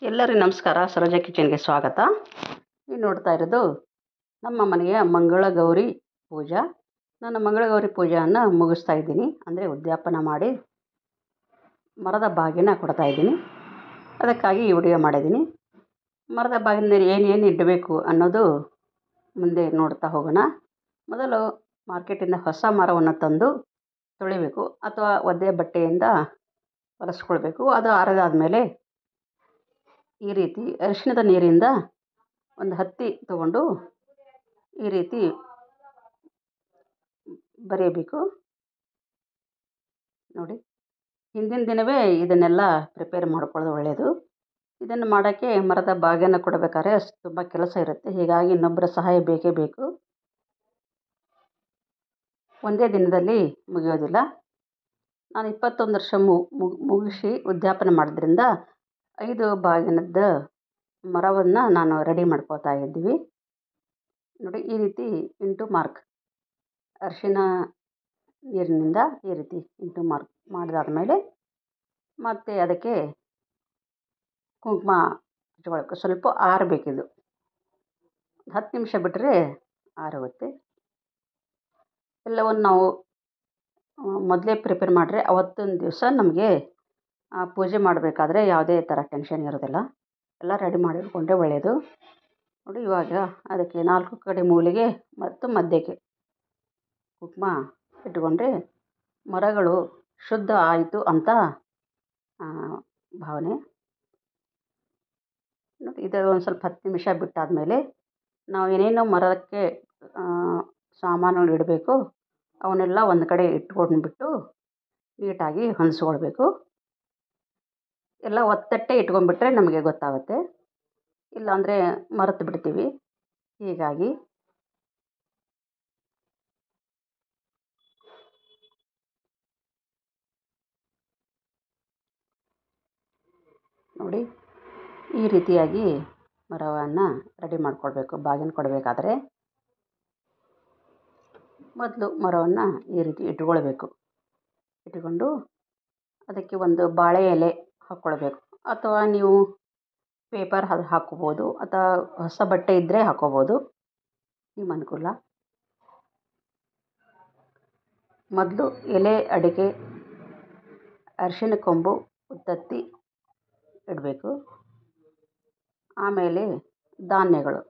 ಎಲ್ಲರಿಗೂ ನಮಸ್ಕಾರ. ಸರೋಜಾ ಕಿಚನ್ಗೆ ಸ್ವಾಗತ. ನೀವು ನೋಡ್ತಾ ಇರೋದು ನಮ್ಮ ಮನೆಯ ಮಂಗಳಗೌರಿ ಪೂಜಾ. ನಾನು ಮಂಗಳಗೌರಿ ಪೂಜೆಯನ್ನು ಮುಗಿಸ್ತಾ ಇದ್ದೀನಿ, ಅಂದರೆ ಉದ್ಯಾಪನ ಮಾಡಿ ಮರದ ಬಾಗಿನ ಕೊಡ್ತಾ ಇದ್ದೀನಿ. ಅದಕ್ಕಾಗಿ ಈ ವಿಡಿಯೋ ಮಾಡಿದ್ದೀನಿ. ಮರದ ಬಾಗಿನಲ್ಲಿ ಏನೇನು ಇಡಬೇಕು ಅನ್ನೋದು ಮುಂದೆ ನೋಡ್ತಾ ಹೋಗೋಣ. ಮೊದಲು ಮಾರ್ಕೆಟಿಂದ ಹೊಸ ಮರವನ್ನು ತಂದು ತೊಳಿಬೇಕು ಅಥವಾ ಒದ್ದೆ ಬಟ್ಟೆಯಿಂದ ಒರೆಸ್ಕೊಳ್ಬೇಕು. ಅದು ಆರಿದಾದ್ಮೇಲೆ ಈ ರೀತಿ ಅರಿಶಿಣದ ನೀರಿಂದ ಒಂದು ಹತ್ತಿ ತಗೊಂಡು ಈ ರೀತಿ ಬರೆಯಬೇಕು. ನೋಡಿ, ಹಿಂದಿನ ದಿನವೇ ಇದನ್ನೆಲ್ಲ ಪ್ರಿಪೇರ್ ಮಾಡ್ಕೊಳ್ಳೋದು ಒಳ್ಳೆಯದು. ಇದನ್ನು ಮಾಡೋಕ್ಕೆ ಮರದ ಬಾಗಿನ ಕೊಡಬೇಕಾದ್ರೆ ತುಂಬ ಕೆಲಸ ಇರುತ್ತೆ, ಹೀಗಾಗಿ ಇನ್ನೊಬ್ಬರ ಸಹಾಯ ಬೇಕೇ ಬೇಕು. ಒಂದೇ ದಿನದಲ್ಲಿ ಮುಗಿಯೋದಿಲ್ಲ. ನಾನು 21 ವರ್ಷ ಮುಗಿಸಿ ಉದ್ಯಾಪನೆ ಮಾಡೋದ್ರಿಂದ 5 ಬಾಗಿನದ ಮರವನ್ನು ನಾನು ರೆಡಿ ಮಾಡ್ಕೊಳ್ತಾ ಇದ್ದೀವಿ. ನೋಡಿ, ಈ ರೀತಿ ಇಂಟು ಮಾರ್ಕ್ ಅರಿಶಿಣ ನೀರಿನಿಂದ ಈ ರೀತಿ ಇಂಟು ಮಾರ್ಕ್ ಮಾಡಿದಾದ್ಮೇಲೆ ಮತ್ತೆ ಅದಕ್ಕೆ ಕುಂಕುಮ ಹಚ್ಕೊಳ್ಬೇಕು. ಸ್ವಲ್ಪ ಆರಬೇಕಿದು, 10 ನಿಮಿಷ ಬಿಟ್ಟರೆ ಆರೋಗುತ್ತೆ. ಎಲ್ಲವನ್ನು ನಾವು ಮೊದಲೇ ಪ್ರಿಪೇರ್ ಮಾಡಿದ್ರೆ ಅವತ್ತೊಂದು ದಿವಸ ನಮಗೆ ಪೂಜೆ ಮಾಡಬೇಕಾದ್ರೆ ಯಾವುದೇ ಥರ ಟೆನ್ಷನ್ ಇರೋದಿಲ್ಲ. ಎಲ್ಲ ರೆಡಿ ಮಾಡಿಟ್ಕೊಂಡ್ರೆ ಒಳ್ಳೆಯದು. ನೋಡಿ, ಇವಾಗ ಅದಕ್ಕೆ 4 ಕಡೆ ಮೂಲೆಗೆ ಮತ್ತು ಮಧ್ಯಕ್ಕೆ ಕುಂಕುಮ ಇಟ್ಕೊಂಡ್ರೆ ಮರಗಳು ಶುದ್ಧ ಆಯಿತು ಅಂತ ಭಾವನೆ. ನೋಡಿ, ಇದು ಒಂದು ಸ್ವಲ್ಪ 10 ನಿಮಿಷ ಬಿಟ್ಟಾದಮೇಲೆ ನಾವು ಏನೇನೋ ಮರಕ್ಕೆ ಸಾಮಾನುಗಳು ಇಡಬೇಕು ಅವನ್ನೆಲ್ಲ ಒಂದು ಕಡೆ ಇಟ್ಕೊಂಡ್ಬಿಟ್ಟು ನೀಟಾಗಿ ಹೊಂದಿಸ್ಕೊಳ್ಬೇಕು. ಎಲ್ಲ ಒತ್ತಟ್ಟೆ ಇಟ್ಕೊಂಡ್ಬಿಟ್ರೆ ನಮಗೆ ಗೊತ್ತಾಗುತ್ತೆ, ಇಲ್ಲಾಂದರೆ ಮರೆತು ಬಿಡ್ತೀವಿ. ಹೀಗಾಗಿ ನೋಡಿ, ಈ ರೀತಿಯಾಗಿ ಮರವನ್ನು ರೆಡಿ ಮಾಡ್ಕೊಳ್ಬೇಕು. ಬಾಗಿನ ಕೊಡಬೇಕಾದ್ರೆ ಮೊದಲು ಮರವನ್ನು ಈ ರೀತಿ ಇಟ್ಕೊಳ್ಬೇಕು. ಇಟ್ಕೊಂಡು ಅದಕ್ಕೆ ಒಂದು ಬಾಳೆ ಎಲೆ ಹಾಕ್ಕೊಳ್ಬೇಕು, ಅಥವಾ ನೀವು ಪೇಪರ್ ಹಾಕ್ಕೋಬೋದು, ಅಥವಾ ಹೊಸ ಬಟ್ಟೆ ಇದ್ದರೆ ಹಾಕ್ಕೋಬೋದು, ನಿಮ್ಮ ಅನುಕೂಲ. ಮೊದಲು ಎಲೆ, ಅಡಿಕೆ, ಅರಿಶಿಣ ಕೊಂಬು, ಉತ್ತತ್ತಿ ಇಡಬೇಕು. ಆಮೇಲೆ ಧಾನ್ಯಗಳು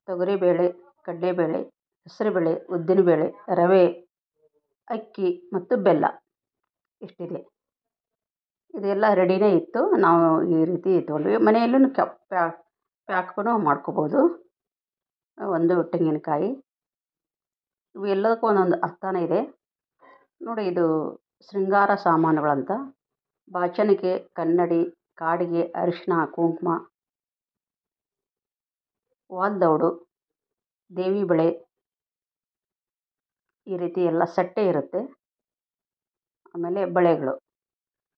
ತೊಗರಿಬೇಳೆ, ಕಡಲೆಬೇಳೆ, ಹೆಸರುಬೇಳೆ, ಉದ್ದಿನಬೇಳೆ, ರವೆ, ಅಕ್ಕಿ ಮತ್ತು ಬೆಲ್ಲ ಇಷ್ಟಿದೆ. ಇದೆಲ್ಲ ರೆಡಿನೇ ಇತ್ತು. ನಾವು ಈ ರೀತಿ ತೊಗೊಂಡ್ವಿ. ಮನೆಯಲ್ಲೂ ಪ್ಯಾಕ್ನು ಮಾಡ್ಕೋಬೋದು. ಒಂದು ತೆಂಗಿನಕಾಯಿ, ಇವು ಎಲ್ಲದಕ್ಕೂ ಒಂದೊಂದು ಅರ್ಥನೇ ಇದೆ. ನೋಡಿ, ಇದು ಶೃಂಗಾರ ಸಾಮಾನುಗಳಂತ ಬಾಚಣಿಗೆ, ಕನ್ನಡಿ, ಕಾಡಿಗೆ, ಅರಿಶಿಣ, ಕುಂಕುಮ, ವಾಲ್ದೌಡು, ದೇವಿ ಬಳೆ, ಈ ರೀತಿ ಎಲ್ಲ ಸೆಟ್ಟೇ ಇರುತ್ತೆ. ಆಮೇಲೆ ಬಳೆಗಳು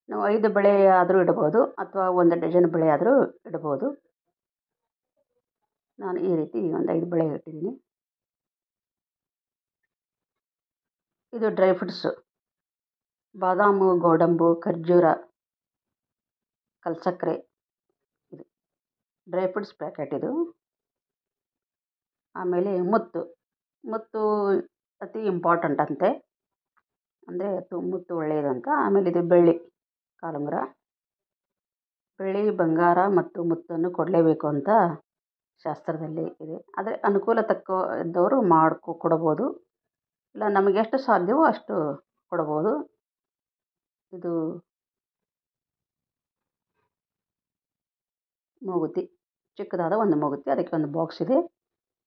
ನಾವು 5 ಬಳೆ ಆದರೂ ಇಡ್ಬೋದು, ಅಥವಾ 1 ಡಜನ್ ಬಳೆ ಆದರೂ ಇಡ್ಬೋದು. ನಾನು ಈ ರೀತಿ ಒಂದು 5 ಬಳೆ ಇಟ್ಟಿದ್ದೀನಿ. ಇದು ಡ್ರೈ ಫ್ರೂಟ್ಸು, ಬಾದಾಮು, ಗೋಡಂಬು, ಖರ್ಜೂರ, ಕಲ್ಸಕ್ಕರೆ, ಇದು ಡ್ರೈ ಫ್ರೂಟ್ಸ್ ಪ್ಯಾಕೆಟ್ ಇದು. ಆಮೇಲೆ ಮುತ್ತು ಅತಿ ಇಂಪಾರ್ಟೆಂಟ್ ಅಂತೆ, ಅಂದರೆ ಮುತ್ತು ಒಳ್ಳೆಯದು ಅಂತ. ಆಮೇಲೆ ಇದು ಬೆಳ್ಳಿ ಕಾಲುಂಗುರ. ಬೆಳ್ಳಿ, ಬಂಗಾರ ಮತ್ತು ಮುತ್ತನ್ನು ಕೊಡಲೇಬೇಕು ಅಂತ ಶಾಸ್ತ್ರದಲ್ಲಿ ಇದೆ. ಆದರೆ ಅನುಕೂಲ ಇದ್ದವರು ಕೊಡಬೋದು, ಇಲ್ಲ ನಮಗೆ ಎಷ್ಟು ಸಾಧ್ಯವೋ ಅಷ್ಟು ಕೊಡ್ಬೋದು. ಇದು ಮೂಗುತಿ, ಚಿಕ್ಕದಾದ ಒಂದು ಮೂಗುತಿ, ಅದಕ್ಕೆ ಒಂದು ಬಾಕ್ಸ್ ಇದೆ.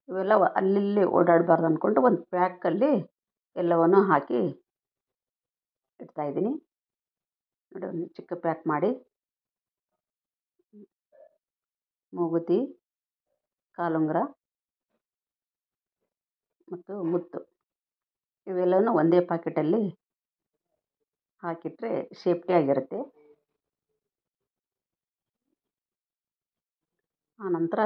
ಇವೆಲ್ಲ ಅಲ್ಲಿ ಓಡಾಡಬಾರ್ದು ಅಂದ್ಕೊಂಡು ಒಂದು ಪ್ಯಾಕಲ್ಲಿ ಎಲ್ಲವನ್ನು ಹಾಕಿ ಇಡ್ತಾಯಿದ್ದೀನಿ. ನೋಡಿ, ಒಂದು ಚಿಕ್ಕ ಪ್ಯಾಕ್ ಮಾಡಿ ಮೂಗುತಿ, ಕಾಲುಂಗುರ ಮತ್ತು ಮುತ್ತು ಇವೆಲ್ಲವೂ ಒಂದೇ ಪ್ಯಾಕೆಟಲ್ಲಿ ಹಾಕಿಟ್ರೆ ಸೇಫ್ಟಿಯಾಗಿರುತ್ತೆ. ಆನಂತರ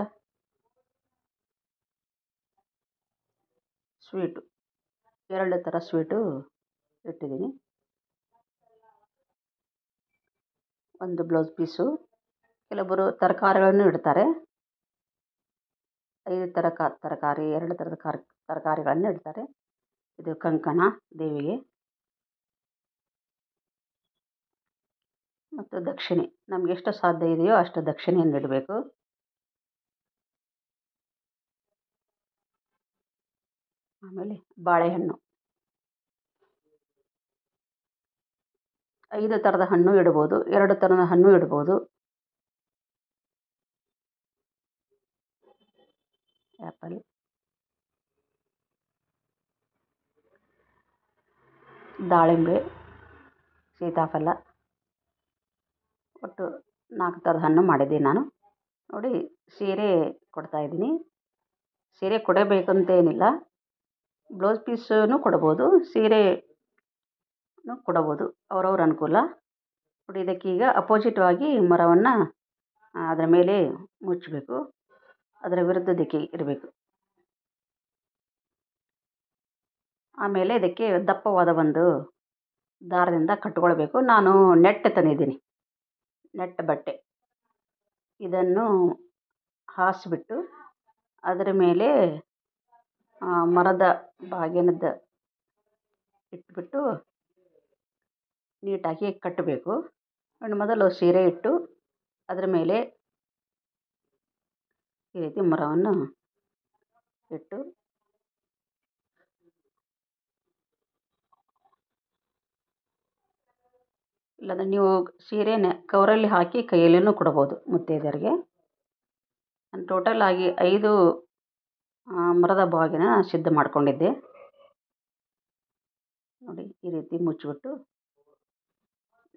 ಸ್ವೀಟು, 2 ಥರ ಸ್ವೀಟು ಇಟ್ಟಿದ್ದೀನಿ. ಒಂದು ಬ್ಲೌಸ್ ಪೀಸು, ಕೆಲವೊಬ್ಬರು ತರಕಾರಿಗಳನ್ನು ಇಡ್ತಾರೆ. 5 ತರಕಾರಿ 2 ಥರದ ತರಕಾರಿಗಳನ್ನು ಇಡ್ತಾರೆ. ಇದು ಕಂಕಣ ದೇವಿಗೆ. ಮತ್ತು ದಕ್ಷಿಣೆ ನಮ್ಗೆ ಎಷ್ಟು ಸಾಧ್ಯ ಇದೆಯೋ ಅಷ್ಟು ದಕ್ಷಿಣೆಯನ್ನು ಇಡಬೇಕು. ಆಮೇಲೆ ಬಾಳೆಹಣ್ಣು 5 ಥರದ ಹಣ್ಣು ಇಡ್ಬೋದು, 2 ಥರದ ಹಣ್ಣು ಇಡ್ಬೋದು. ಆ್ಯಪಲ್, ದಾಳಿಂಬೆ, ಸೀತಾಫಲ, ಒಟ್ಟು 4 ಥರದ ಹಣ್ಣು ಮಾಡಿದ್ದೀನಿ ನಾನು. ನೋಡಿ, ಸೀರೆ ಕೊಡ್ತಾಯಿದ್ದೀನಿ. ಸೀರೆ ಕೊಡಬೇಕಂತೇನಿಲ್ಲ, ಬ್ಲೌಸ್ ಪೀಸೂ ಕೊಡ್ಬೋದು, ಸೀರೆನೂ ಕೊಡಬೋದು, ಅವರವ್ರ ಅನುಕೂಲ. ನೋಡಿ, ಇದಕ್ಕೀಗ ಅಪೋಸಿಟ್ವಾಗಿ ಮರವನ್ನು ಅದರ ಮೇಲೆ ಮುಚ್ಚಬೇಕು, ಅದರ ವಿರುದ್ಧ ದಿಕ್ಕಿಗೆ ಇರಬೇಕು. ಆಮೇಲೆ ಇದಕ್ಕೆ ದಪ್ಪವಾದ ಒಂದು ದಾರದಿಂದ ಕಟ್ಕೊಳ್ಬೇಕು. ನಾನು ನೆಟ್ ತಂದಿದ್ದೀನಿ, ನೆಟ್ ಬಟ್ಟೆ. ಇದನ್ನು ಹಾಸಿಬಿಟ್ಟು ಅದರ ಮೇಲೆ ಮರದ ಬಾಗಿನದ ಇಟ್ಬಿಟ್ಟು ನೀಟಾಗಿ ಕಟ್ಟಬೇಕು. ಮೊದಲು ಸೀರೆ ಇಟ್ಟು ಅದರ ಮೇಲೆ ಈ ರೀತಿ ಮರವನ್ನು ಇಟ್ಟು ಇಲ್ಲಾಂದರೆ ನೀವು ಸೀರೆನ ಕವರಲ್ಲಿ ಹಾಕಿ ಕೈಯಲ್ಲಿನೂ ಕೊಡ್ಬೋದು ಮುತ್ತೈದೆಯರಿಗೆ. ನಾನು ಟೋಟಲ್ ಆಗಿ 5 ಮರದ ಬಾಗಿನ ಸಿದ್ಧ ಮಾಡಿಕೊಂಡಿದ್ದೆ. ನೋಡಿ, ಈ ರೀತಿ ಮುಚ್ಚಿಬಿಟ್ಟು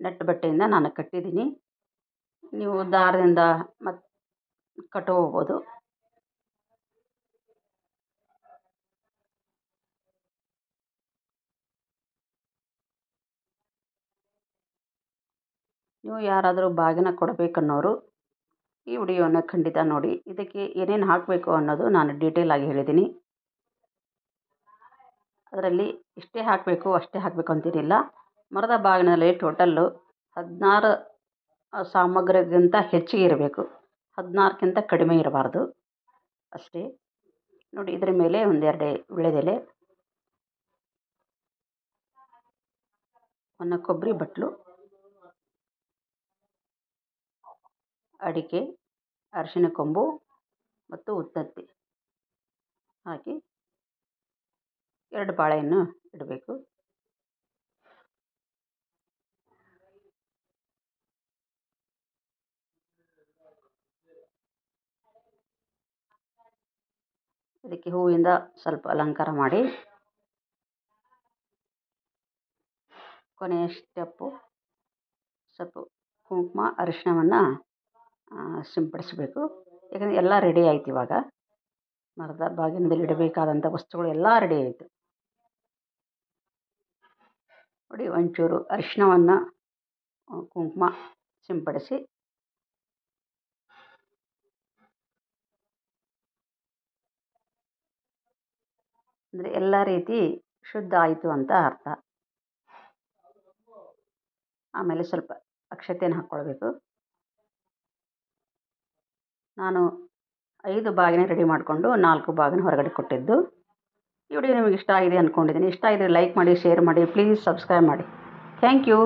ನೆಟ್ ಬಟ್ಟೆಯಿಂದ ನಾನು ಕಟ್ಟಿದ್ದೀನಿ. ನೀವು ದಾರದಿಂದ ಮತ್ತು ಕಟ್ಕೋಬೋದು. ನೀವು ಯಾರಾದರೂ ಬಾಗಿನ ಕೊಡಬೇಕನ್ನೋರು ಈ ವಿಡಿಯೋನ ಖಂಡಿತ ನೋಡಿ. ಇದಕ್ಕೆ ಏನೇನು ಹಾಕಬೇಕು ಅನ್ನೋದು ನಾನು ಡೀಟೇಲ್ ಆಗಿ ಹೇಳಿದ್ದೀನಿ. ಅದರಲ್ಲಿ ಇಷ್ಟೇ ಹಾಕಬೇಕು ಅಷ್ಟೇ ಹಾಕಬೇಕು ಅಂತೇನಿಲ್ಲ. ಮರದ ಬಾಗಿನಲ್ಲಿ ಟೋಟಲ್ಲು 16 ಸಾಮಗ್ರಿಗಿಂತ ಹೆಚ್ಚಿಗೆ ಇರಬೇಕು, 16ಕ್ಕಿಂತ ಕಡಿಮೆ ಇರಬಾರ್ದು ಅಷ್ಟೇ. ನೋಡಿ, ಇದರ ಮೇಲೆ 1-2 ವೀಳ್ಯದೆಲೆ, ಒಂದು ಕೊಬ್ಬರಿ ಬಟ್ಲು, ಅಡಿಕೆ, ಅರಿಶಿನ ಕೊಂಬು ಮತ್ತು ಉತ್ತತ್ತಿ ಹಾಕಿ 2 ಬಾಳೆಹಣ್ಣು ಇಡಬೇಕು. ಇದಕ್ಕೆ ಹೂವಿಂದ ಸ್ವಲ್ಪ ಅಲಂಕಾರ ಮಾಡಿ ಕೊನೆಯ ಸ್ಟೆಪ್ಪು ಸ್ವಲ್ಪ ಕುಂಕುಮ ಅರಿಶಿಣವನ್ನು ಸಿಂಪಡಿಸಬೇಕು. ಯಾಕಂದರೆ ಎಲ್ಲ ರೆಡಿ ಆಯ್ತು. ಇವಾಗ ಮರದ ಬಾಗಿನದಲ್ಲಿ ಇಡಬೇಕಾದಂಥ ವಸ್ತುಗಳು ಎಲ್ಲ ರೆಡಿ ಆಯಿತು. ನೋಡಿ, ಒಂಚೂರು ಅರಿಶಿಣವನ್ನು ಕುಂಕುಮ ಸಿಂಪಡಿಸಿ ಅಂದರೆ ಎಲ್ಲ ರೀತಿ ಶುದ್ಧ ಆಯಿತು ಅಂತ ಅರ್ಥ. ಆಮೇಲೆ ಸ್ವಲ್ಪ ಅಕ್ಷತೆಯನ್ನು ಹಾಕ್ಕೊಳ್ಬೇಕು. ನಾನು 5 ಬಾಗಿನ ರೆಡಿ ಮಾಡಿಕೊಂಡು 4 ಬಾಗಿನ ಹೊರಗಡೆ ಕೊಟ್ಟಿದ್ದು. ಈ ವಿಡಿಯೋ ನಿಮಗೆ ಇಷ್ಟ ಆಗಿದೆ ಅಂದ್ಕೊಂಡಿದ್ದೀನಿ. ಇಷ್ಟ ಆಗಿದ್ರೆ ಲೈಕ್ ಮಾಡಿ, ಶೇರ್ ಮಾಡಿ, ಪ್ಲೀಸ್ ಸಬ್ಸ್ಕ್ರೈಬ್ ಮಾಡಿ. Thank you.